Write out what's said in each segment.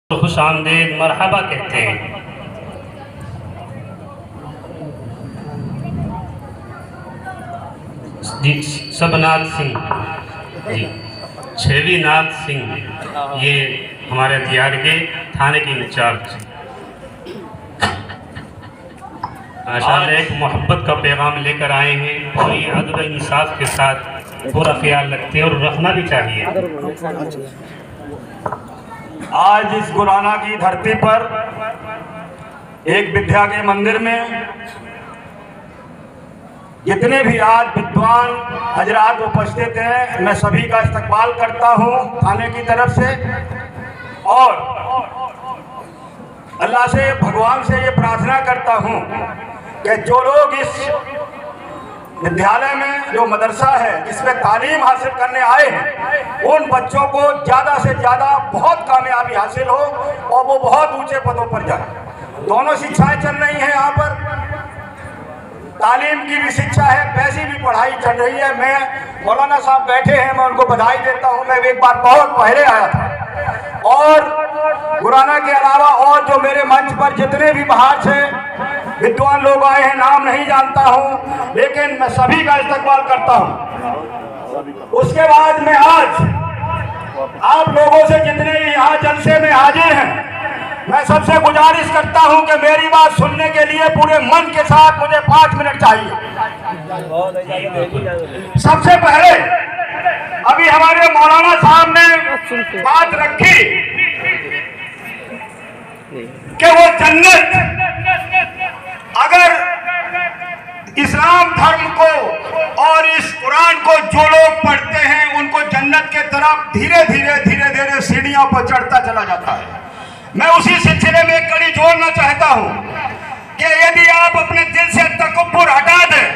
खुश आमदीद मरहबा कहते हैं। जी सबनाथ सिंह जी, छेवी नाथ सिंह, ये हमारे दियार के थाने के इंचार्ज। माशाअल्लाह एक मोहब्बत का पैगाम लेकर आए हैं और ये अदब इंसाफ के साथ पूरा ख्याल रखते हैं और रखना भी चाहिए। आज इस गुराना की धरती पर एक विद्या के मंदिर में जितने भी आज विद्वान हजरात उपस्थित हैं, मैं सभी का इस्तकबाल करता हूं थाने की तरफ से और अल्लाह से भगवान से ये प्रार्थना करता हूं कि जो लोग इस विद्यालय में जो मदरसा है जिसमें तालीम हासिल करने आए हैं, उन बच्चों को ज़्यादा से ज़्यादा बहुत कामयाबी हासिल हो और वो बहुत ऊंचे पदों पर जाए। दोनों शिक्षाएं चल रही हैं यहाँ पर, तालीम की भी शिक्षा है, वैसी भी पढ़ाई चल रही है। मैं मौलाना साहब बैठे हैं, मैं उनको बधाई देता हूँ। मैं एक बार बहुत पहले आया था और गुराना के अलावा और जो मेरे मंच पर जितने भी बाहर से विद्वान लोग आए हैं, नाम नहीं जानता हूं, लेकिन मैं सभी का इस्तकबाल करता हूं। उसके बाद मैं आज आप लोगों से जितने यहाँ जलसे में हाजिर हैं, मैं सबसे गुजारिश करता हूं कि मेरी बात सुनने के लिए पूरे मन के साथ मुझे 5 मिनट चाहिए। सबसे पहले अभी हमारे मौलाना साहब ने बात रखी कि वो जन्नत, अगर इस्लाम धर्म को और इस कुरान को जो लोग पढ़ते हैं उनको जन्नत के तरफ धीरे धीरे सीढ़ियों पर चढ़ता चला जाता है। मैं उसी सिलसिले में एक कड़ी जोड़ना चाहता हूं कि यदि आप अपने दिल से तकब्बुर हटा दें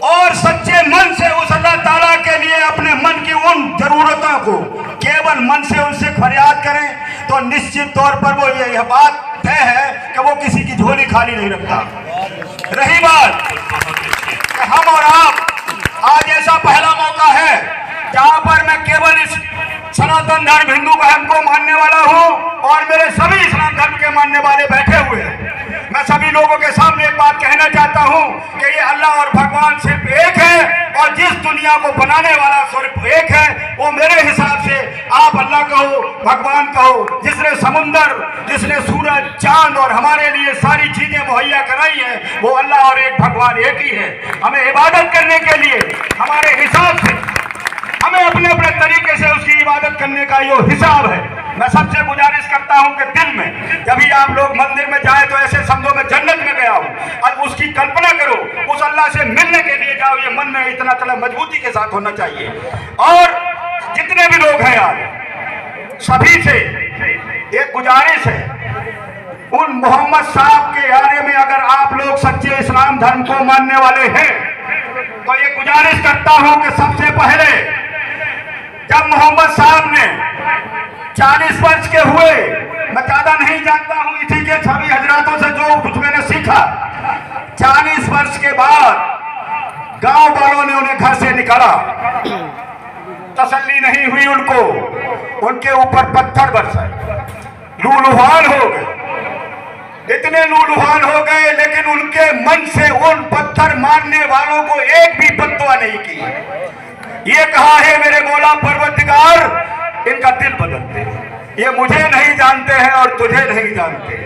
और सच्चे मन से उस अल्लाह ताला के लिए अपने मन की उन जरूरतों को केवल मन से उनसे फरियाद करें, तो निश्चित तौर पर वो यह बात तय है कि वो किसी की झोली खाली नहीं रखता। रही बात कि हम और आप, आज ऐसा पहला मौका है जहां पर मैं केवल इस सनातन धर्म हिंदू धर्म को मानने वाला हूं और मेरे सभी इस्लाम धर्म के मानने वाले बैठे हुए हैं। मैं सभी लोगों के सामने एक बात कहना चाहता हूं कि ये अल्लाह और भगवान सिर्फ एक है और जिस दुनिया को बनाने वाला सिर्फ एक है। वो मेरे हिसाब से आप अल्लाह कहो, भगवान कहो, जिसने समुंदर, जिसने सूरज, चांद और हमारे लिए सारी चीजें मुहैया कराई हैं, वो अल्लाह और एक भगवान एक ही है। हमें इबादत करने के लिए हमारे हिसाब से हमें अपने अपने तरीके से उसकी इबादत करने का ये हिसाब है। मैं सबसे गुजारिश करता हूं कि दिल में जब भी आप लोग मंदिर में जाए तो ऐसे समझो मैं जन्नत में गया हूं। अब उसकी कल्पना करो, उस अल्लाह से मिलने के लिए जाओ। ये मन में इतना चला मजबूती के साथ होना चाहिए। और जितने भी लोग हैं यार, सभी से एक गुजारिश है, उन मोहम्मद साहब के यारे में अगर आप लोग सच्चे इस्लाम धर्म को मानने वाले हैं तो ये गुजारिश करता हूं कि सबसे पहले जब मोहम्मद साहब ने 40 वर्ष के हुए, मैं ज्यादा नहीं जानता हूं, इसी के सभी हजरातों से जो कुछ मैंने सीखा, 40 वर्ष के बाद गांव वालों ने उन्हें घर से निकाला। तसल्ली नहीं हुई उनको, उनके ऊपर पत्थर बरसाए, लूलुहान हो गए, इतने लूलुहान हो गए, लेकिन उनके मन से उन पत्थर मारने वालों को एक भी बद्दुआ नहीं की। ये कहा है मेरे मौला परवरदिगार, इनका दिल बदल दे। ये मुझे नहीं जानते हैं और तुझे नहीं जानते,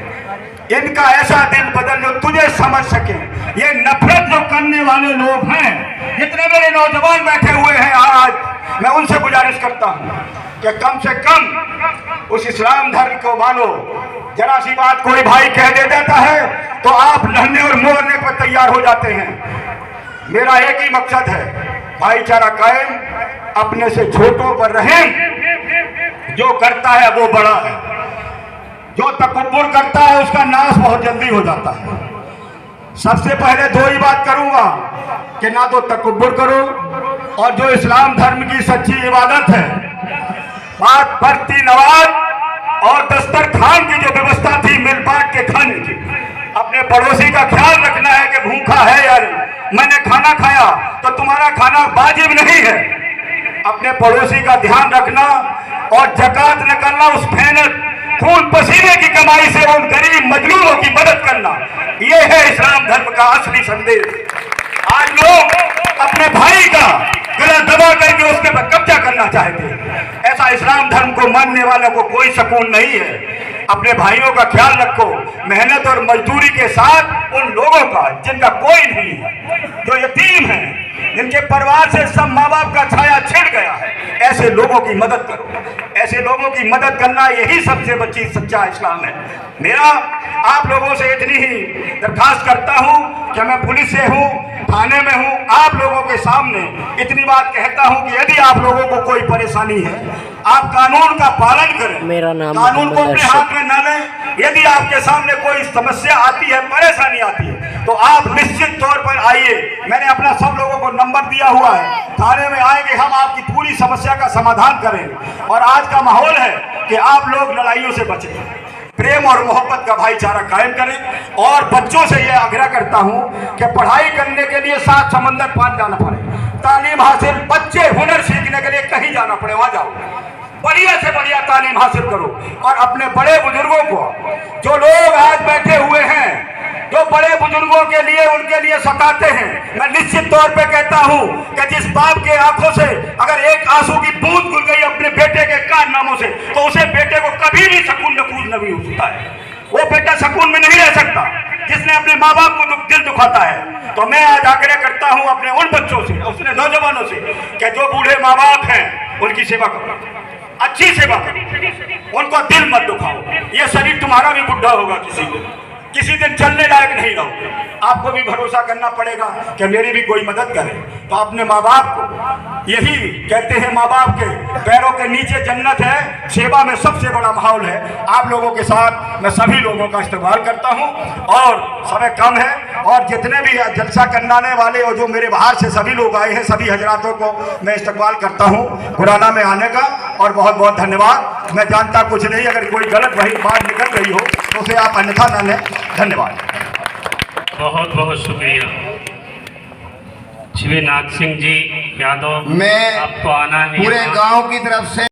इनका ऐसा दिल बदल जो तुझे समझ सके। ये नफरत जो करने वाले लोग हैं, जितने मेरे नौजवान बैठे हुए हैं आज, मैं उनसे गुजारिश करता हूं कि कम से कम उस इस्लाम धर्म को मानो। जरा सी बात कोई भाई कह दे देता है तो आप लड़ने और मोड़ने पर तैयार हो जाते हैं। मेरा एक ही मकसद है, भाईचारा कायम, अपने से छोटों पर रहें। जो करता है वो बड़ा है, जो तकब्बुर करता है उसका नाश बहुत जल्दी हो जाता है। सबसे पहले दो ही बात करूंगा कि ना तो तकब्बुर करो, और जो इस्लाम धर्म की सच्ची इबादत है, बात बरती नवाज और दस्तरखान की जो व्यवस्था थी मिल बांट के खाने की, अपने पड़ोसी का ख्याल रखना है कि भूखा है यार, मैंने खाना खाया तो तुम्हारा खाना वाजिब नहीं है। अपने पड़ोसी का ध्यान रखना और ज़कात निकालना उस फैन कमाई से उन गरीब मजलूमों की मदद करना, ये है इस्लाम धर्म का असली संदेश। आज लोग अपने भाई का गला दबा करके उसके पर कब्जा करना चाहते हैं। ऐसा इस्लाम धर्म को मानने वालों को कोई सुकून नहीं है। अपने भाइयों का ख्याल रखो, मेहनत और मजदूरी के साथ उन लोगों का जिनका कोई नहीं है, जो यतीम हैं, जिनके परिवार से सब माँ बाप का छाया छिड़ गया है, ऐसे लोगों की मदद करो। ऐसे लोगों की मदद करना यही सबसे बड़ी सच्चा इस्लाम है। मेरा आप लोगों से इतनी ही दरखास्त करता हूँ कि मैं पुलिस से हूँ, थाने में हूँ, आप लोगों के सामने इतनी बात कहता हूँ कि यदि आप लोगों को कोई परेशानी है, आप कानून का पालन करें, मेरा नाम कानून को अपने हाथ में न लें। यदि आपके सामने कोई समस्या आती है, परेशानी आती है, तो आप निश्चित तौर पर आइए। मैंने अपना सब लोगों को नंबर दिया हुआ है, थाने में आएंगे, हम आपकी पूरी समस्या का समाधान करेंगे। और आज का माहौल है कि आप लोग लड़ाइयों से बचें, प्रेम और मोहब्बत का भाईचारा कायम करें। और बच्चों से यह आग्रह करता हूं कि पढ़ाई करने के लिए 7 समंदर पार जाना पड़े, तालीम हासिल, बच्चे हुनर सीखने के लिए कहीं जाना पड़े, वहां जाओ, बढ़िया से बढ़िया तालीम हासिल करो। और अपने बड़े बुजुर्गों को, जो लोग आज बैठे हुए हैं, जो बड़े बुजुर्गों के लिए उनके लिए सताते हैं, मैं निश्चित तौर पे कहता हूं कि जिस बाप के आंखों से अगर एक आंसू की बूंद खुल गई अपने बेटे के कारनामों से, तो उसे बेटे को कभी भी सुकून नफूज नहीं हो सकता है। वो बेटा सुकून में नहीं रह सकता जिसने अपने माँ बाप को दिल दुखाता है। तो मैं आज आग्रह करता हूं अपने उन बच्चों से, उसने नौजवानों से, कि जो बूढ़े माँ बाप हैं उनकी सेवा करो, अच्छी सेवा करो, उनको दिल मत दुखाओ। ये शरीर तुम्हारा भी बुढ़ा होगा, किसी दिन चलने लायक नहीं रहो। आपको भी भरोसा करना पड़ेगा कि मेरी भी कोई मदद करे। तो अपने माँ बाप को, यही कहते हैं माँ बाप के पैरों के नीचे जन्नत है, सेवा में सबसे बड़ा माहौल है। आप लोगों के साथ मैं सभी लोगों का इस्तेमाल करता हूँ और समय कम है, और जितने भी जलसा करने वाले और जो मेरे बाहर से सभी लोग आए हैं, सभी हजरातों को मैं इस्तेमाल करता हूँ गुराना में आने का। और बहुत बहुत धन्यवाद। मैं जानता कुछ नहीं, अगर कोई गलत वही बात निकल रही हो तो उसे आप अन्यथा न लें। धन्यवाद। बहुत बहुत शुक्रिया शिवनाथ सिंह जी यादव, मैं आपको आना है पूरे गांव की तरफ से